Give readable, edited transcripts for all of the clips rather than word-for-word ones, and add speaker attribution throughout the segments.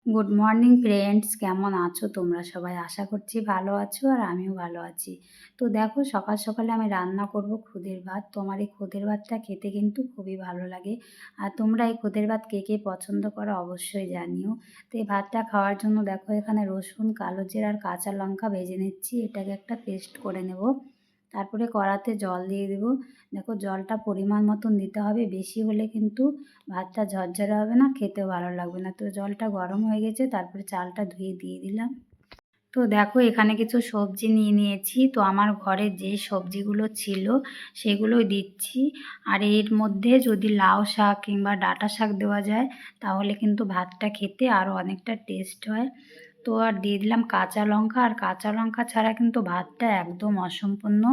Speaker 1: Good morning friends, কেমন আছো তোমরা সবাই? আশা করছি ভালো আছো আর আমিও ভালো আছি। তো দেখো, সকাল সকালে আমি রান্না করব খুদের ভাত। তো আমার এই খুদের ভাতটা খেতে কিন্তু খুবই ভালো লাগে। আর তোমরা এই খুদের ভাত কে কে পছন্দ করো অবশ্যই জানিও। তো এই ভাতটা খাওয়ার জন্য দেখো, এখানে রসুন, কালো জিরা আর কাঁচা লঙ্কা ভেজে নিচ্ছি। এটাকে একটা পেস্ট করে নেব। তারপরে কড়াতে জল দিয়ে দেবো। দেখো, জলটা পরিমাণ মতন দিতে হবে, বেশি হলে কিন্তু ভাতটা ঝরঝরে হবে না, খেতেও ভালো লাগবে না। তো জলটা গরম হয়ে গেছে, তারপরে চালটা ধুয়ে দিয়ে দিলাম। তো দেখো, এখানে কিছু সবজি নিয়ে নিয়েছি। তো আমার ঘরে যে সবজিগুলো ছিল সেগুলোই দিচ্ছি। আর এর মধ্যে যদি লাউ শাক কিংবা ডাঁটা শাক দেওয়া যায় তাহলে কিন্তু ভাতটা খেতে আরও অনেকটা টেস্ট হয়। তো আর দিয়ে দিলাম কাঁচা লঙ্কা, আর কাঁচা লঙ্কা ছাড়া কিন্তু ভাতটা একদম অসম্পূর্ণ।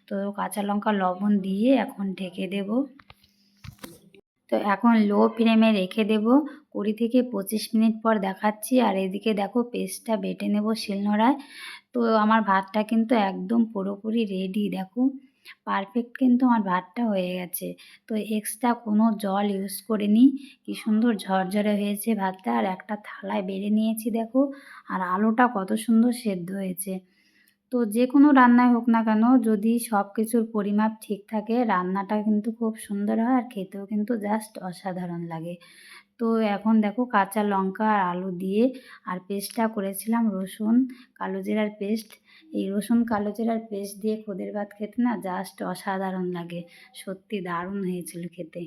Speaker 1: তো কাঁচা লঙ্কা লবণ দিয়ে এখন ঢেকে দেব। তো এখন লো ফ্লেমে রেখে দেব। 20 থেকে 25 মিনিট পর দেখাচ্ছি। আর এদিকে দেখো, পেস্টটা বেটে নেব শিলনোড়ায়। তো আমার ভাতটা কিন্তু একদম পুরোপুরি রেডি। দেখো, পারফেক্ট কিন্তু আমার ভাতটা হয়ে গেছে। তো এক্সট্রা কোনো জল ইউজ করিনি। কি সুন্দর ঝরঝরে হয়েছে ভাতটা। আর একটা থালায় বেড়ে নিয়েছি দেখো। আর আলুটা কত সুন্দর সেদ্ধ হয়েছে। তো যে কোনো রান্নাই হোক না কেন, যদি সব কিছুর পরিমাপ ঠিক থাকে রান্নাটা কিন্তু খুব সুন্দর হয় আর খেতেও কিন্তু জাস্ট অসাধারণ লাগে। তো এখন দেখো, কাঁচা লঙ্কা আর আলু দিয়ে আর পেস্টটা করেছিলাম রসুন কালো জিরার পেস্ট, এই রসুন কালো জিরার পেস্ট দিয়ে খুদের ভাত খেতে না জাস্ট অসাধারণ লাগে। সত্যি দারুণ হয়েছিল খেতে।